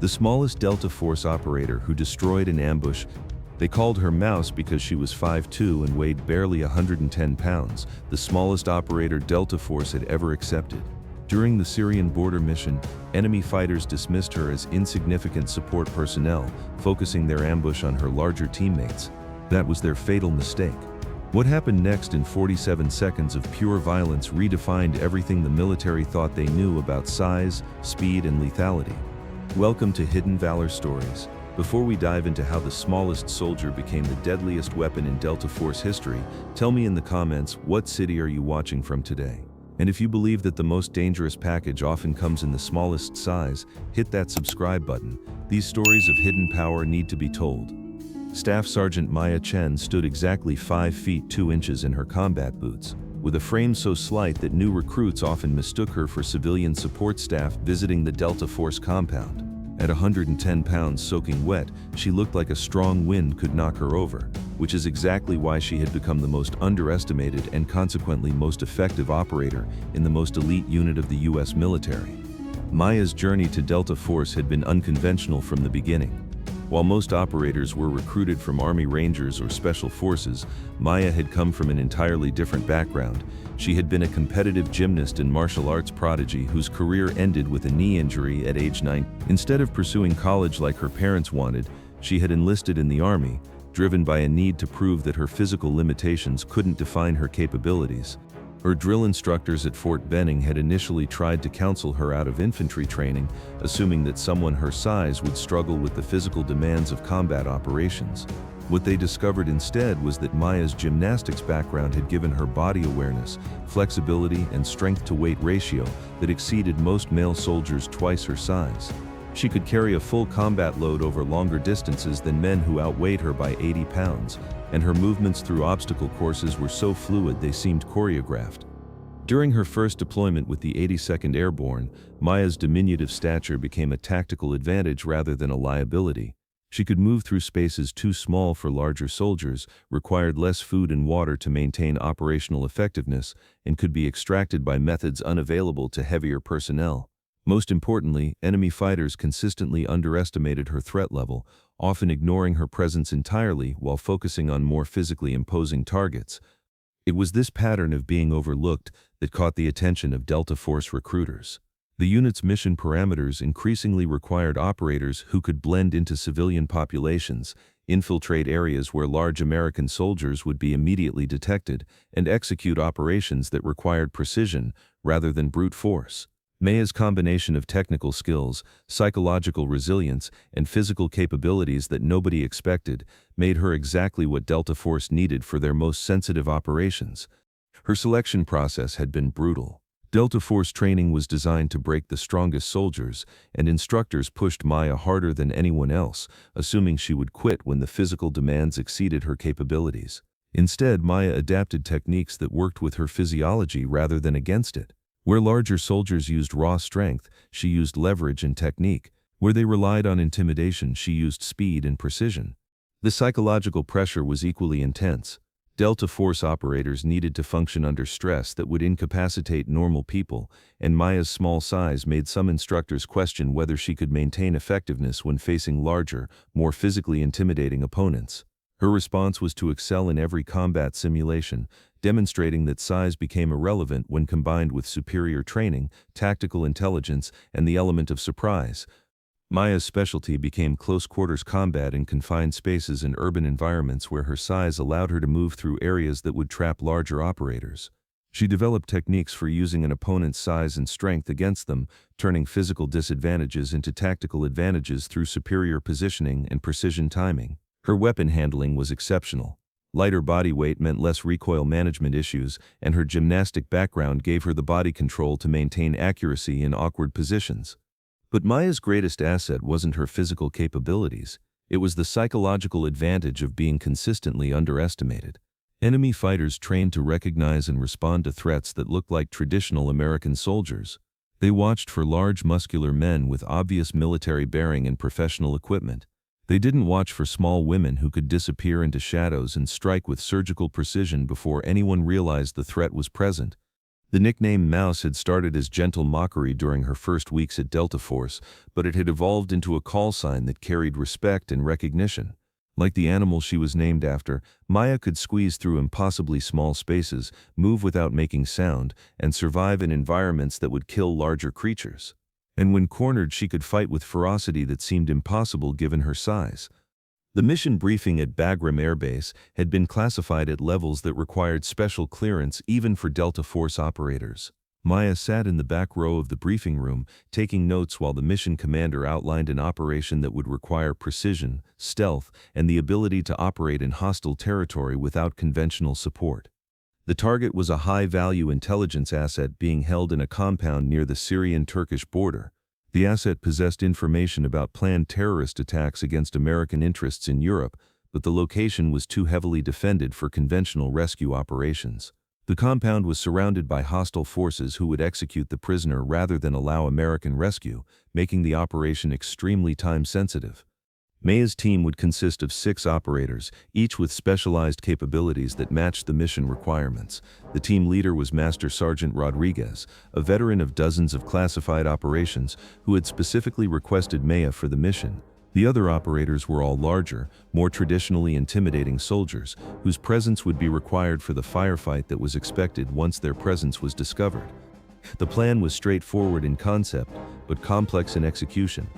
the smallest Delta Force operator who destroyed an ambush. They called her Mouse because she was 5'2" and weighed barely 110 pounds, the smallest operator Delta Force had ever accepted. During the Syrian border mission, enemy fighters dismissed her as insignificant support personnel, focusing their ambush on her larger teammates. That was their fatal mistake. What happened next in 47 seconds of pure violence redefined everything the military thought they knew about size, speed, and lethality. Welcome to Hidden Valor Stories. Before we dive into how the smallest soldier became the deadliest weapon in Delta Force history, tell me in the comments, what city are you watching from today? And if you believe that the most dangerous package often comes in the smallest size, hit that subscribe button. These stories of hidden power need to be told. Staff Sergeant Maya Chen stood exactly 5 feet 2 inches in her combat boots, with a frame so slight that new recruits often mistook her for civilian support staff visiting the Delta Force compound. At 110 pounds soaking wet, she looked like a strong wind could knock her over, which is exactly why she had become the most underestimated and consequently most effective operator in the most elite unit of the US military. Maya's journey to Delta Force had been unconventional from the beginning. While most operators were recruited from Army Rangers or Special Forces, Maya had come from an entirely different background. She had been a competitive gymnast and martial arts prodigy whose career ended with a knee injury at age 9. Instead of pursuing college like her parents wanted, she had enlisted in the Army, driven by a need to prove that her physical limitations couldn't define her capabilities. Her drill instructors at Fort Benning had initially tried to counsel her out of infantry training, assuming that someone her size would struggle with the physical demands of combat operations. What they discovered instead was that Maya's gymnastics background had given her body awareness, flexibility, and strength-to-weight ratio that exceeded most male soldiers twice her size. She could carry a full combat load over longer distances than men who outweighed her by 80 pounds, and her movements through obstacle courses were so fluid they seemed choreographed. During her first deployment with the 82nd Airborne, Maya's diminutive stature became a tactical advantage rather than a liability. She could move through spaces too small for larger soldiers, required less food and water to maintain operational effectiveness, and could be extracted by methods unavailable to heavier personnel. Most importantly, enemy fighters consistently underestimated her threat level, often ignoring her presence entirely while focusing on more physically imposing targets. It was this pattern of being overlooked that caught the attention of Delta Force recruiters. The unit's mission parameters increasingly required operators who could blend into civilian populations, infiltrate areas where large American soldiers would be immediately detected, and execute operations that required precision rather than brute force. Maya's combination of technical skills, psychological resilience, and physical capabilities that nobody expected made her exactly what Delta Force needed for their most sensitive operations. Her selection process had been brutal. Delta Force training was designed to break the strongest soldiers, and instructors pushed Maya harder than anyone else, assuming she would quit when the physical demands exceeded her capabilities. Instead, Maya adapted techniques that worked with her physiology rather than against it. Where larger soldiers used raw strength, she used leverage and technique. Where they relied on intimidation, she used speed and precision. The psychological pressure was equally intense. Delta Force operators needed to function under stress that would incapacitate normal people, and Maya's small size made some instructors question whether she could maintain effectiveness when facing larger, more physically intimidating opponents. Her response was to excel in every combat simulation, demonstrating that size became irrelevant when combined with superior training, tactical intelligence, and the element of surprise. Maya's specialty became close-quarters combat in confined spaces and urban environments where her size allowed her to move through areas that would trap larger operators. She developed techniques for using an opponent's size and strength against them, turning physical disadvantages into tactical advantages through superior positioning and precision timing. Her weapon handling was exceptional. Lighter body weight meant less recoil management issues, and her gymnastic background gave her the body control to maintain accuracy in awkward positions. But Maya's greatest asset wasn't her physical capabilities. It was the psychological advantage of being consistently underestimated. Enemy fighters trained to recognize and respond to threats that looked like traditional American soldiers. They watched for large muscular men with obvious military bearing and professional equipment. They didn't watch for small women who could disappear into shadows and strike with surgical precision before anyone realized the threat was present. The nickname Mouse had started as gentle mockery during her first weeks at Delta Force, but it had evolved into a call sign that carried respect and recognition. Like the animal she was named after, Maya could squeeze through impossibly small spaces, move without making sound, and survive in environments that would kill larger creatures. And when cornered, she could fight with ferocity that seemed impossible given her size. The mission briefing at Bagram Air Base had been classified at levels that required special clearance even for Delta Force operators. Maya sat in the back row of the briefing room, taking notes while the mission commander outlined an operation that would require precision, stealth, and the ability to operate in hostile territory without conventional support. The target was a high-value intelligence asset being held in a compound near the Syrian-Turkish border. The asset possessed information about planned terrorist attacks against American interests in Europe, but the location was too heavily defended for conventional rescue operations. The compound was surrounded by hostile forces who would execute the prisoner rather than allow American rescue, making the operation extremely time-sensitive. Maya's team would consist of 6 operators, each with specialized capabilities that matched the mission requirements. The team leader was Master Sergeant Rodriguez, a veteran of dozens of classified operations who had specifically requested Maya for the mission. The other operators were all larger, more traditionally intimidating soldiers, whose presence would be required for the firefight that was expected once their presence was discovered. The plan was straightforward in concept, but complex in execution.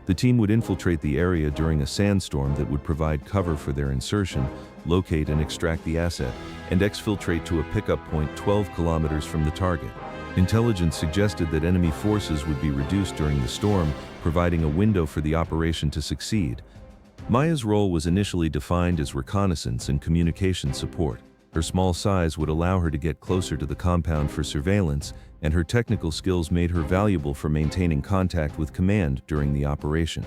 The team would infiltrate the area during a sandstorm that would provide cover for their insertion, locate and extract the asset, and exfiltrate to a pickup point 12 kilometers from the target. Intelligence suggested that enemy forces would be reduced during the storm, providing a window for the operation to succeed. Maya's role was initially defined as reconnaissance and communication support. Her small size would allow her to get closer to the compound for surveillance, and her technical skills made her valuable for maintaining contact with command during the operation.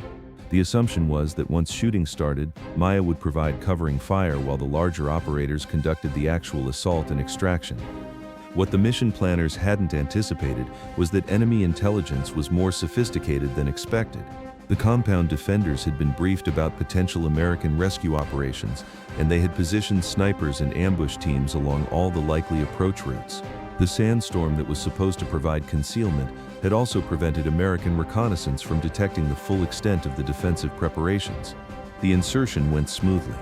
The assumption was that once shooting started, Maya would provide covering fire while the larger operators conducted the actual assault and extraction. What the mission planners hadn't anticipated was that enemy intelligence was more sophisticated than expected. The compound defenders had been briefed about potential American rescue operations, and they had positioned snipers and ambush teams along all the likely approach routes. The sandstorm that was supposed to provide concealment had also prevented American reconnaissance from detecting the full extent of the defensive preparations. The insertion went smoothly.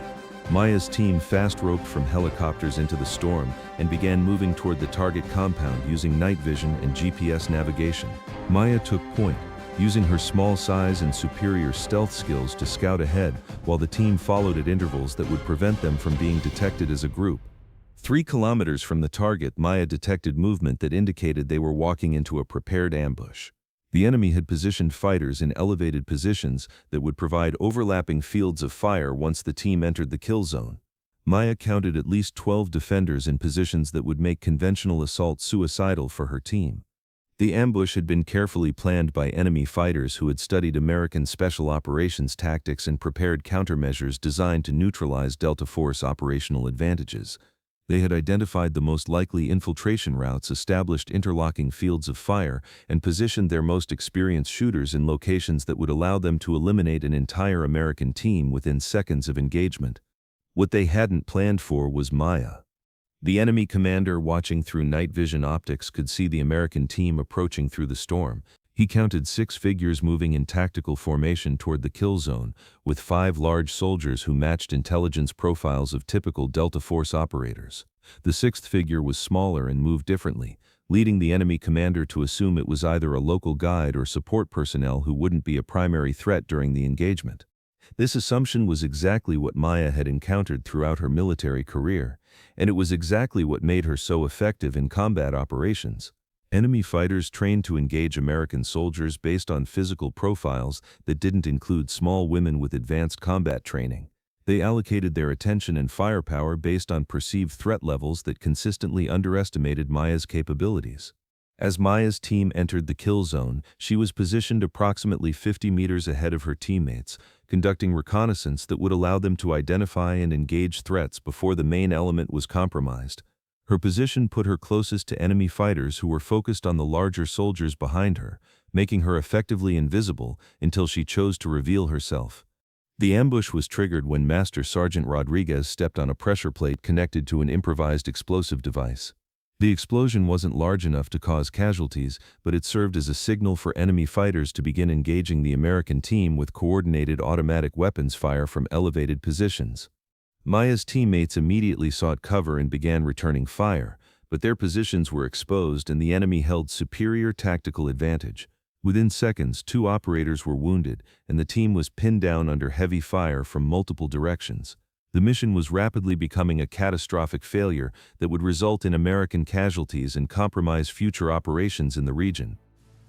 Maya's team fast-roped from helicopters into the storm and began moving toward the target compound using night vision and GPS navigation. Maya took point, using her small size and superior stealth skills to scout ahead while the team followed at intervals that would prevent them from being detected as a group. 3 kilometers from the target, Maya detected movement that indicated they were walking into a prepared ambush. The enemy had positioned fighters in elevated positions that would provide overlapping fields of fire once the team entered the kill zone. Maya counted at least 12 defenders in positions that would make conventional assault suicidal for her team. The ambush had been carefully planned by enemy fighters who had studied American special operations tactics and prepared countermeasures designed to neutralize Delta Force operational advantages. They had identified the most likely infiltration routes, established interlocking fields of fire, and positioned their most experienced shooters in locations that would allow them to eliminate an entire American team within seconds of engagement. What they hadn't planned for was Maya. The enemy commander, watching through night vision optics, could see the American team approaching through the storm. He counted 6 figures moving in tactical formation toward the kill zone, with 5 large soldiers who matched intelligence profiles of typical Delta Force operators. The 6th figure was smaller and moved differently, leading the enemy commander to assume it was either a local guide or support personnel who wouldn't be a primary threat during the engagement. This assumption was exactly what Maya had encountered throughout her military career, and it was exactly what made her so effective in combat operations. Enemy fighters trained to engage American soldiers based on physical profiles that didn't include small women with advanced combat training. They allocated their attention and firepower based on perceived threat levels that consistently underestimated Maya's capabilities. As Maya's team entered the kill zone, she was positioned approximately 50 meters ahead of her teammates, conducting reconnaissance that would allow them to identify and engage threats before the main element was compromised. Her position put her closest to enemy fighters who were focused on the larger soldiers behind her, making her effectively invisible until she chose to reveal herself. The ambush was triggered when Master Sergeant Rodriguez stepped on a pressure plate connected to an improvised explosive device. The explosion wasn't large enough to cause casualties, but it served as a signal for enemy fighters to begin engaging the American team with coordinated automatic weapons fire from elevated positions. Maya's teammates immediately sought cover and began returning fire, but their positions were exposed and the enemy held superior tactical advantage. Within seconds, 2 operators were wounded, and the team was pinned down under heavy fire from multiple directions. The mission was rapidly becoming a catastrophic failure that would result in American casualties and compromise future operations in the region.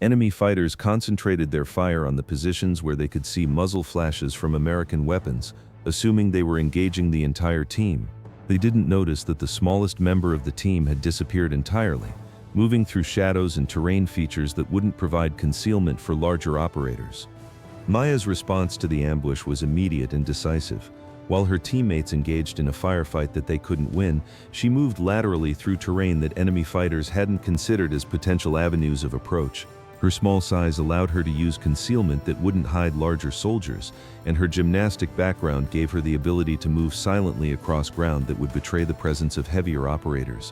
Enemy fighters concentrated their fire on the positions where they could see muzzle flashes from American weapons, assuming they were engaging the entire team. They didn't notice that the smallest member of the team had disappeared entirely, moving through shadows and terrain features that wouldn't provide concealment for larger operators. Maya's response to the ambush was immediate and decisive. While her teammates engaged in a firefight that they couldn't win, she moved laterally through terrain that enemy fighters hadn't considered as potential avenues of approach. Her small size allowed her to use concealment that wouldn't hide larger soldiers, and her gymnastic background gave her the ability to move silently across ground that would betray the presence of heavier operators.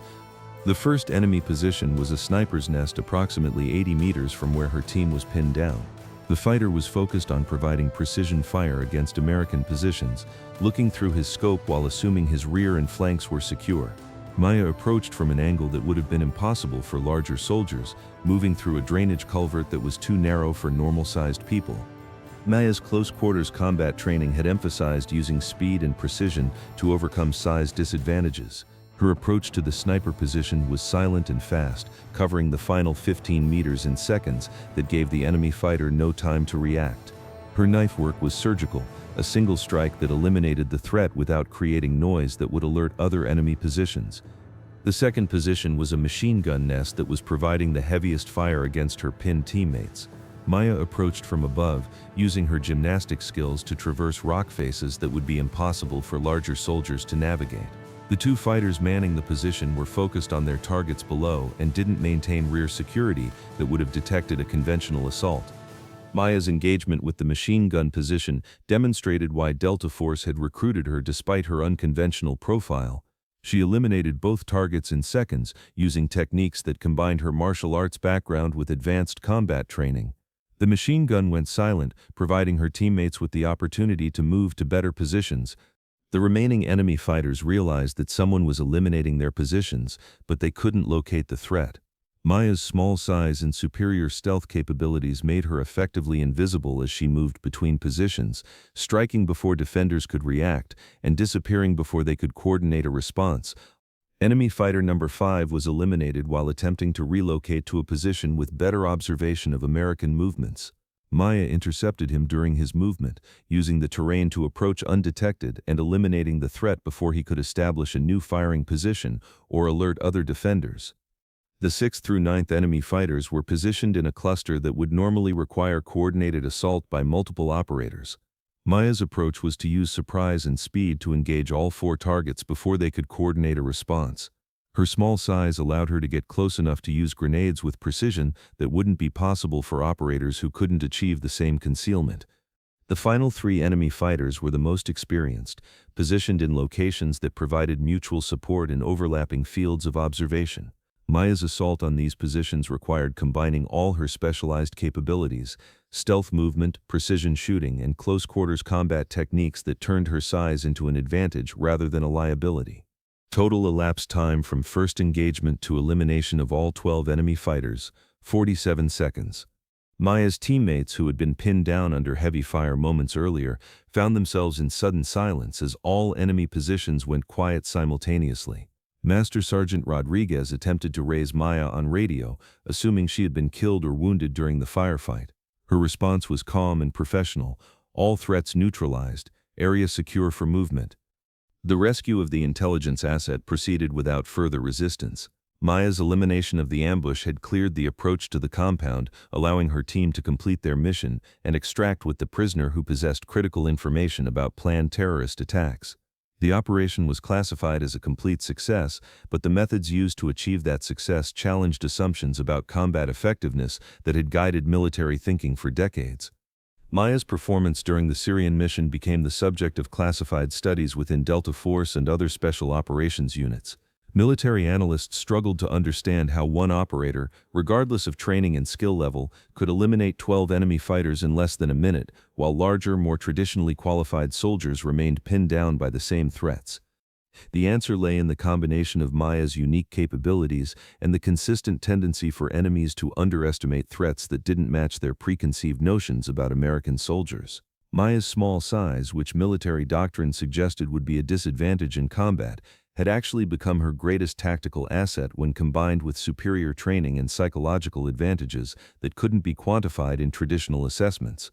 The first enemy position was a sniper's nest approximately 80 meters from where her team was pinned down. The fighter was focused on providing precision fire against American positions, looking through his scope while assuming his rear and flanks were secure. Maya approached from an angle that would have been impossible for larger soldiers, moving through a drainage culvert that was too narrow for normal-sized people. Maya's close-quarters combat training had emphasized using speed and precision to overcome size disadvantages. Her approach to the sniper position was silent and fast, covering the final 15 meters in seconds that gave the enemy fighter no time to react. Her knife work was surgical, a single strike that eliminated the threat without creating noise that would alert other enemy positions. The second position was a machine gun nest that was providing the heaviest fire against her pinned teammates. Maya approached from above, using her gymnastic skills to traverse rock faces that would be impossible for larger soldiers to navigate. The 2 fighters manning the position were focused on their targets below and didn't maintain rear security that would have detected a conventional assault. Maya's engagement with the machine gun position demonstrated why Delta Force had recruited her despite her unconventional profile. She eliminated both targets in seconds, using techniques that combined her martial arts background with advanced combat training. The machine gun went silent, providing her teammates with the opportunity to move to better positions. The remaining enemy fighters realized that someone was eliminating their positions, but they couldn't locate the threat. Maya's small size and superior stealth capabilities made her effectively invisible as she moved between positions, striking before defenders could react and disappearing before they could coordinate a response. Enemy fighter number 5 was eliminated while attempting to relocate to a position with better observation of American movements. Maya intercepted him during his movement, using the terrain to approach undetected and eliminating the threat before he could establish a new firing position or alert other defenders. The 6th through 9th enemy fighters were positioned in a cluster that would normally require coordinated assault by multiple operators. Maya's approach was to use surprise and speed to engage all 4 targets before they could coordinate a response. Her small size allowed her to get close enough to use grenades with precision that wouldn't be possible for operators who couldn't achieve the same concealment. The final 3 enemy fighters were the most experienced, positioned in locations that provided mutual support in overlapping fields of observation. Maya's assault on these positions required combining all her specialized capabilities, stealth movement, precision shooting, and close-quarters combat techniques that turned her size into an advantage rather than a liability. Total elapsed time from first engagement to elimination of all 12 enemy fighters, 47 seconds. Maya's teammates, who had been pinned down under heavy fire moments earlier, found themselves in sudden silence as all enemy positions went quiet simultaneously. Master Sergeant Rodriguez attempted to raise Maya on radio, assuming she had been killed or wounded during the firefight. Her response was calm and professional, all threats neutralized, area secure for movement. The rescue of the intelligence asset proceeded without further resistance. Maya's elimination of the ambush had cleared the approach to the compound, allowing her team to complete their mission and extract with the prisoner who possessed critical information about planned terrorist attacks. The operation was classified as a complete success, but the methods used to achieve that success challenged assumptions about combat effectiveness that had guided military thinking for decades. Maya's performance during the Syrian mission became the subject of classified studies within Delta Force and other special operations units. Military analysts struggled to understand how one operator, regardless of training and skill level, could eliminate 12 enemy fighters in less than a minute, while larger, more traditionally qualified soldiers remained pinned down by the same threats. The answer lay in the combination of Maya's unique capabilities and the consistent tendency for enemies to underestimate threats that didn't match their preconceived notions about American soldiers. Maya's small size, which military doctrine suggested would be a disadvantage in combat, had actually become her greatest tactical asset when combined with superior training and psychological advantages that couldn't be quantified in traditional assessments.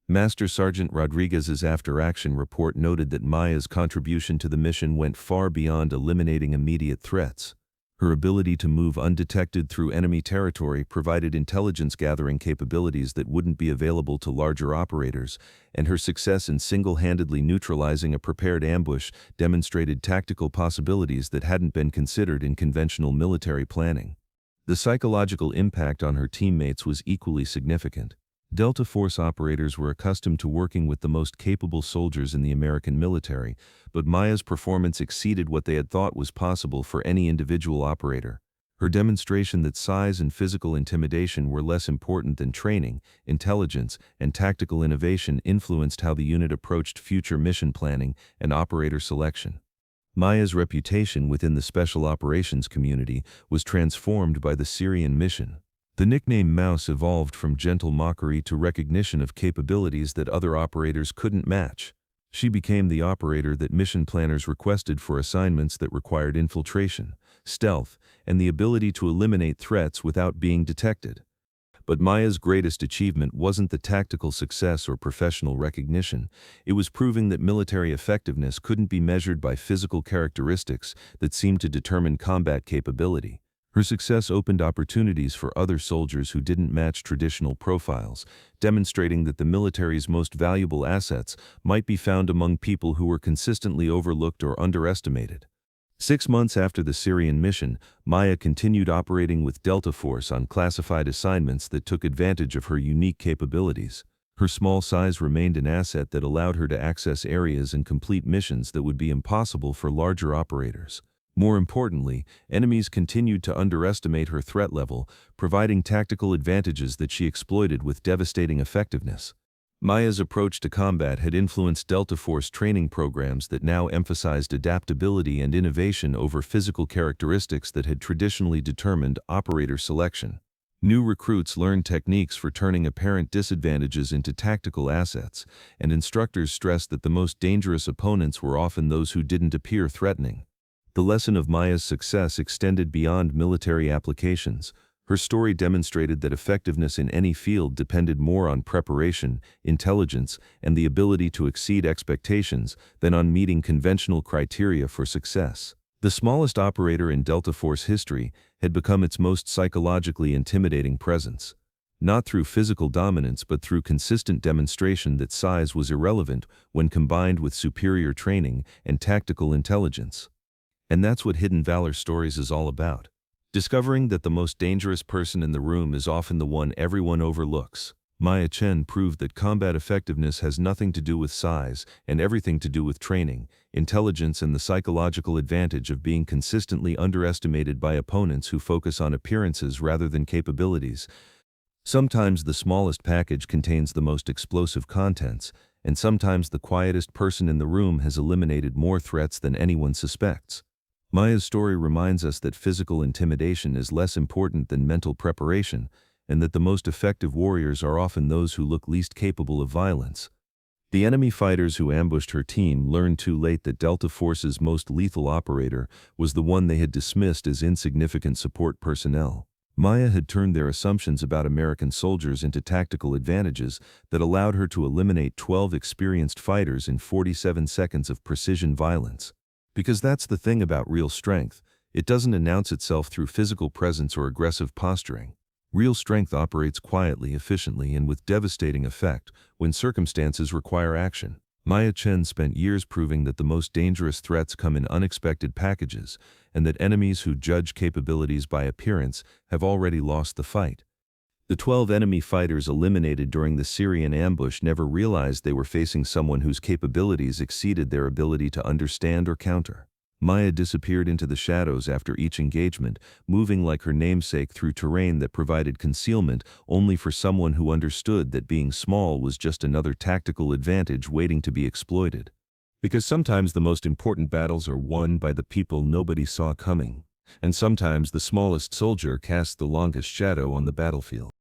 Master Sergeant Rodriguez's after-action report noted that Maya's contribution to the mission went far beyond eliminating immediate threats. Her ability to move undetected through enemy territory provided intelligence-gathering capabilities that wouldn't be available to larger operators, and her success in single-handedly neutralizing a prepared ambush demonstrated tactical possibilities that hadn't been considered in conventional military planning. The psychological impact on her teammates was equally significant. Delta Force operators were accustomed to working with the most capable soldiers in the American military, but Maya's performance exceeded what they had thought was possible for any individual operator. Her demonstration that size and physical intimidation were less important than training, intelligence, and tactical innovation influenced how the unit approached future mission planning and operator selection. Maya's reputation within the special operations community was transformed by the Syrian mission. The nickname Mouse evolved from gentle mockery to recognition of capabilities that other operators couldn't match. She became the operator that mission planners requested for assignments that required infiltration, stealth, and the ability to eliminate threats without being detected. But Maya's greatest achievement wasn't the tactical success or professional recognition. It was proving that military effectiveness couldn't be measured by physical characteristics that seemed to determine combat capability. Her success opened opportunities for other soldiers who didn't match traditional profiles, demonstrating that the military's most valuable assets might be found among people who were consistently overlooked or underestimated. 6 months after the Syrian mission, Maya continued operating with Delta Force on classified assignments that took advantage of her unique capabilities. Her small size remained an asset that allowed her to access areas and complete missions that would be impossible for larger operators. More importantly, enemies continued to underestimate her threat level, providing tactical advantages that she exploited with devastating effectiveness. Maya's approach to combat had influenced Delta Force training programs that now emphasized adaptability and innovation over physical characteristics that had traditionally determined operator selection. New recruits learned techniques for turning apparent disadvantages into tactical assets, and instructors stressed that the most dangerous opponents were often those who didn't appear threatening. The lesson of Maya's success extended beyond military applications. Her story demonstrated that effectiveness in any field depended more on preparation, intelligence, and the ability to exceed expectations than on meeting conventional criteria for success. The smallest operator in Delta Force history had become its most psychologically intimidating presence. Not through physical dominance but through consistent demonstration that size was irrelevant when combined with superior training and tactical intelligence. And that's what Hidden Valor Stories is all about. Discovering that the most dangerous person in the room is often the one everyone overlooks. Maya Chen proved that combat effectiveness has nothing to do with size and everything to do with training, intelligence, and the psychological advantage of being consistently underestimated by opponents who focus on appearances rather than capabilities. Sometimes the smallest package contains the most explosive contents, and sometimes the quietest person in the room has eliminated more threats than anyone suspects. Maya's story reminds us that physical intimidation is less important than mental preparation, and that the most effective warriors are often those who look least capable of violence. The enemy fighters who ambushed her team learned too late that Delta Force's most lethal operator was the one they had dismissed as insignificant support personnel. Maya had turned their assumptions about American soldiers into tactical advantages that allowed her to eliminate 12 experienced fighters in 47 seconds of precision violence. Because that's the thing about real strength, it doesn't announce itself through physical presence or aggressive posturing. Real strength operates quietly, efficiently, and with devastating effect when circumstances require action. Maya Chen spent years proving that the most dangerous threats come in unexpected packages, and that enemies who judge capabilities by appearance have already lost the fight. The 12 enemy fighters eliminated during the Syrian ambush never realized they were facing someone whose capabilities exceeded their ability to understand or counter. Maya disappeared into the shadows after each engagement, moving like her namesake through terrain that provided concealment only for someone who understood that being small was just another tactical advantage waiting to be exploited. Because sometimes the most important battles are won by the people nobody saw coming, and sometimes the smallest soldier casts the longest shadow on the battlefield.